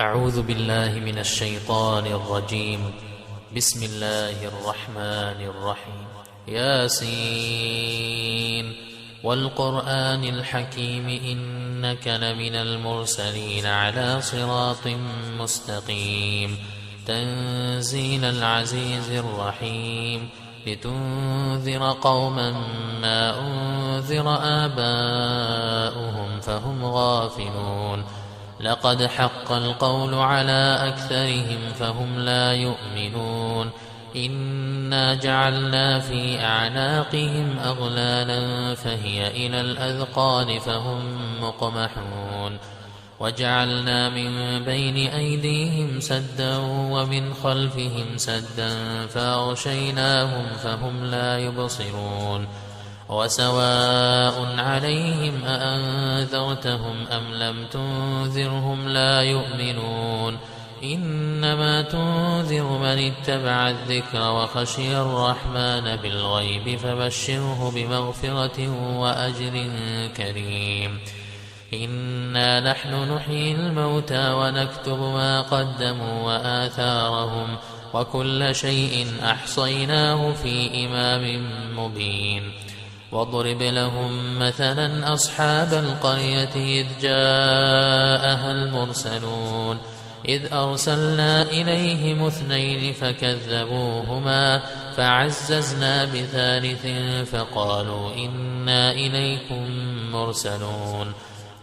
أعوذ بالله من الشيطان الرجيم. بسم الله الرحمن الرحيم. ياسين والقرآن الحكيم إنك لمن المرسلين على صراط مستقيم تنزيل العزيز الرحيم لتنذر قوما ما أنذر آباؤهم فهم غافلون لقد حق القول على أكثرهم فهم لا يؤمنون إنا جعلنا في أعناقهم أغلالا فهي إلى الأذقان فهم مقمحون وجعلنا من بين أيديهم سدا ومن خلفهم سدا فأغشيناهم فهم لا يبصرون وسواء عليهم أأنذرتهم أم لم تنذرهم لا يؤمنون إنما تنذر من اتبع الذكر وخشي الرحمن بالغيب فبشره بمغفرة وأجر كريم إنا نحن نحيي الموتى ونكتب ما قدموا وآثارهم وكل شيء أحصيناه في إمام مبين واضرب لهم مثلا أصحاب القرية إذ جاءها المرسلون إذ أرسلنا إليهم اثنين فكذبوهما فعززنا بثالث فقالوا إنا إليكم مرسلون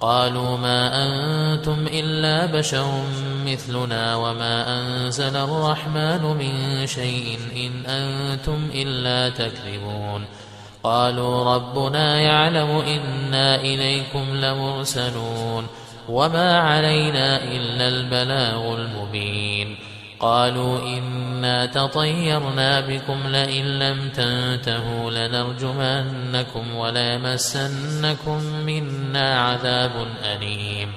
قالوا ما أنتم إلا بشر مثلنا وما أنزل الرحمن من شيء إن أنتم إلا تكذبون قالوا ربنا يعلم إنا إليكم لمرسلون وما علينا إلا البلاغ المبين قالوا إنا تطيرنا بكم لئن لم تنتهوا لنرجمنكم وليمسنكم منا عذاب أليم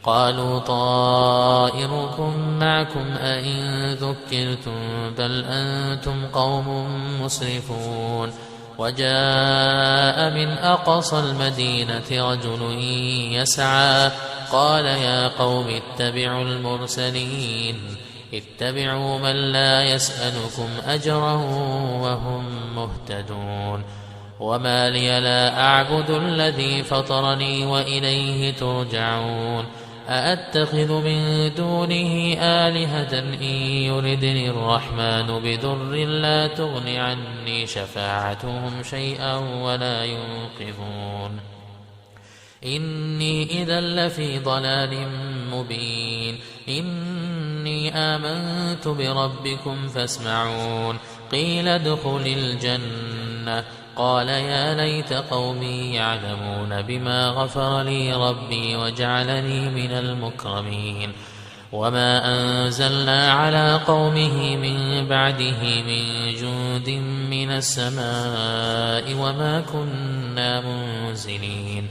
قالوا طائركم معكم أئن ذكرتم بل أنتم قوم مسرفون وجاء من أقصى المدينة رجل يسعى قال يا قوم اتبعوا المرسلين اتبعوا من لا يسألكم أجرا وهم مهتدون وما لي لا أعبد الذي فطرني وإليه ترجعون أأتخذ من دونه آلهة إن يردني الرحمن بضر لا تغن عني شفاعتهم شيئا ولا ينقذون إني إذا لفي ضلال مبين إني آمنت بربكم فاسمعون قيل ادخل الجنة قال يا ليت قومي يعلمون بما غفر لي ربي وجعلني من المكرمين وما أنزلنا على قومه من بعده من جند من السماء وما كنا منزلين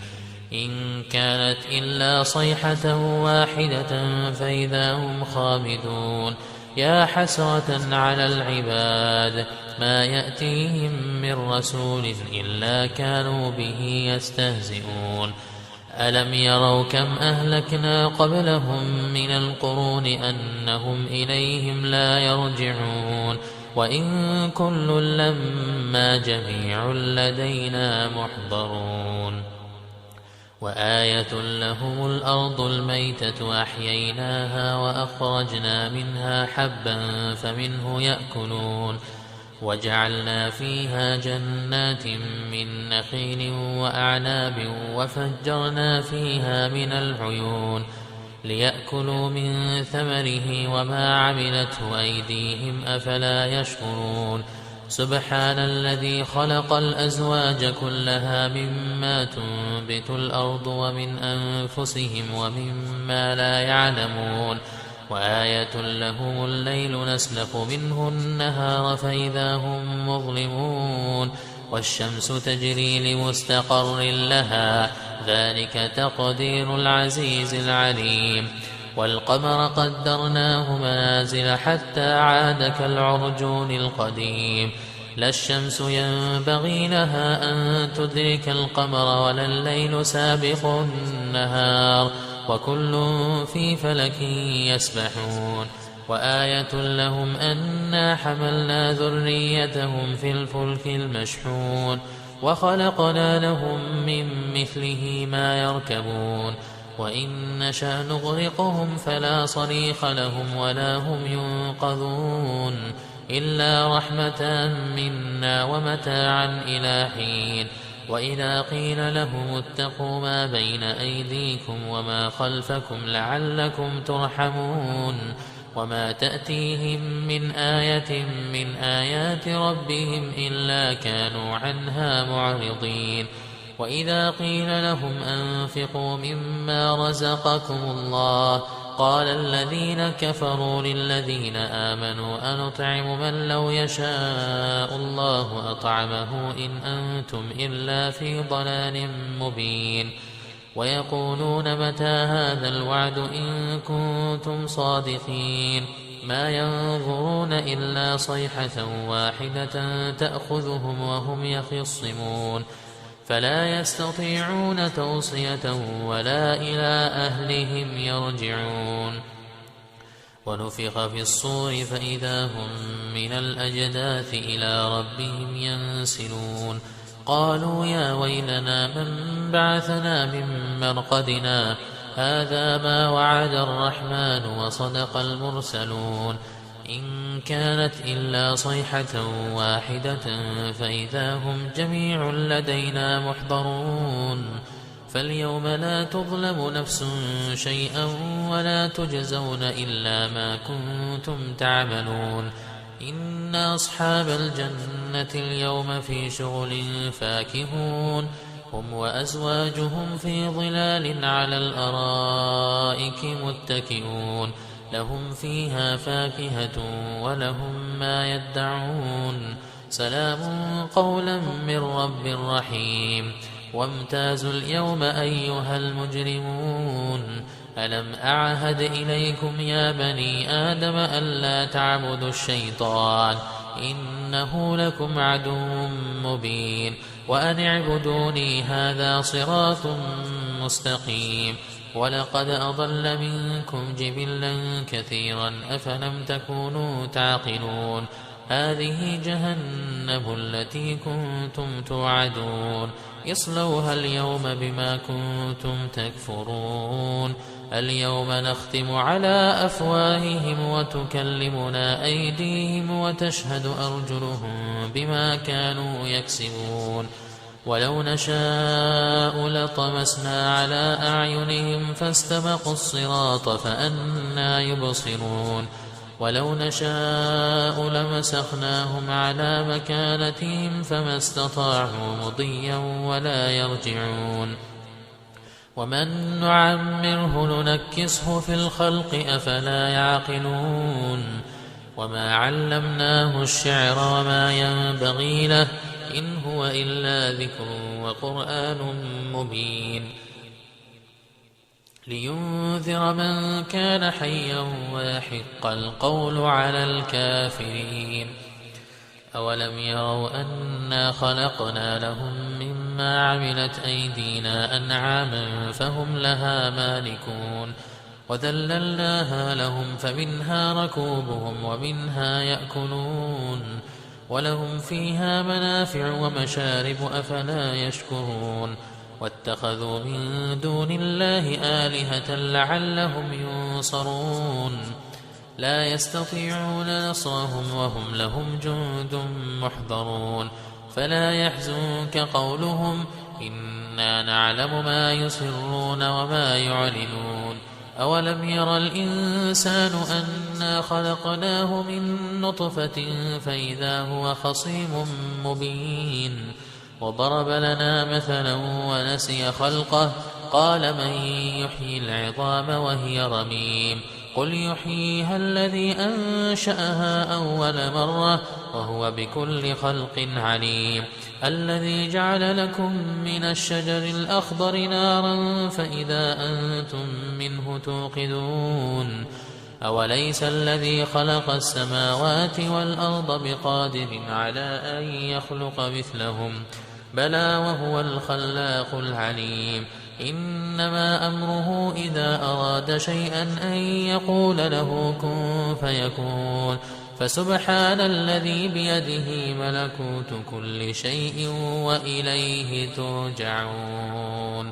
إن كانت إلا صيحة واحدة فإذا هم خامدون يا حسرة على العباد ما يأتيهم من رسول إلا كانوا به يستهزئون ألم يروا كم أهلكنا قبلهم من القرون أنهم إليهم لا يرجعون وإن كل لما جميع لدينا محضرون وآية لهم الأرض الميتة أحييناها وأخرجنا منها حبا فمنه يأكلون وجعلنا فيها جنات من نخيل وأعناب وفجرنا فيها من العيون ليأكلوا من ثمره وما عملته أيديهم أفلا يشكرون سبحان الذي خلق الأزواج كلها مما تنبت الأرض ومن أنفسهم ومما لا يعلمون وآية لهم الليل نسلخ منه النهار فإذا هم مظلمون والشمس تجري لمستقر لها ذلك تقدير العزيز العليم والقمر قدرناه منازل حتى عاد كالعرجون القديم لا الشمس ينبغي لها أن تدرك القمر ولا الليل سابق النهار وكل في فلك يسبحون وآية لهم أنا حملنا ذريتهم في الفلك المشحون وخلقنا لهم من مثله ما يركبون وإن نشأ نغرقهم فلا صريخ لهم ولا هم ينقذون إلا رحمة منا ومتاعا إلى حين وإذا قيل لهم اتقوا ما بين أيديكم وما خلفكم لعلكم ترحمون وما تأتيهم من آية من آيات ربهم إلا كانوا عنها معرضين وإذا قيل لهم أنفقوا مما رزقكم الله قال الذين كفروا للذين آمنوا أنطعم من لو يشاء الله أطعمه إن أنتم إلا في ضلال مبين ويقولون متى هذا الوعد إن كنتم صادقين ما ينظرون إلا صيحة واحدة تأخذهم وهم يخصمون فلا يستطيعون توصية ولا إلى أهلهم يرجعون ونفخ في الصور فإذا هم من الأجداث إلى ربهم ينسلون قالوا يا ويلنا من بعثنا من مرقدنا هذا ما وعد الرحمن وصدق المرسلون إن كانت إلا صيحة واحدة فإذا هم جميع لدينا محضرون فاليوم لا تظلم نفس شيئا ولا تجزون إلا ما كنتم تعملون إن أصحاب الجنة اليوم في شغل فاكهون هم وأزواجهم في ظلال على الأرائك متكئون لهم فيها فاكهة ولهم ما يدعون سلام قولا من رب رحيم وامتازوا اليوم أيها المجرمون ألم أعهد إليكم يا بني آدم ألا تعبدوا الشيطان إنه لكم عدو مبين وأن اعبدوني هذا صراط مستقيم ولقد أضل منكم جبلا كثيرا أفلم تكونوا تعقلون هذه جهنم التي كنتم توعدون اصلوها اليوم بما كنتم تكفرون اليوم نختم على أفواههم وتكلمنا أيديهم وتشهد أرجلهم بما كانوا يكسبون ولو نشاء لطمسنا على أعينهم فاستبقوا الصراط فأنى يبصرون ولو نشاء لمسخناهم على مكانتهم فما استطاعوا مضيا ولا يرجعون ومن نعمره ننكسه في الخلق أفلا يعقلون وما علمناه الشعر وما ينبغي له إن هو إلا ذكر وقرآن مبين لينذر من كان حيا ويحق القول على الكافرين أولم يروا أنا خلقنا لهم مما عملت أيدينا أنعاما فهم لها مالكون وذللناها لهم فمنها ركوبهم ومنها يأكلون ولهم فيها منافع ومشارب أفلا يشكرون واتخذوا من دون الله آلهة لعلهم ينصرون لا يستطيعون نصرهم وهم لهم جند محضرون فلا يحزنك قولهم إنا نعلم ما يسرون وما يعلنون أولم ير الإنسان أنا خلقناه من نطفة فإذا هو خصيم مبين وضرب لنا مثلا ونسي خلقه قال من يحيي العظام وهي رميم قل يحييها الذي أنشأها أول مرة وهو بكل خلق عليم الذي جعل لكم من الشجر الأخضر نارا فإذا أنتم منه توقدون أوليس الذي خلق السماوات والأرض بقادر على أن يخلق مثلهم بلى وهو الخلاق العليم إنما أمره إذا أراد شيئا أن يقول له كن فيكون فسبحان الذي بيده ملكوت كل شيء وإليه ترجعون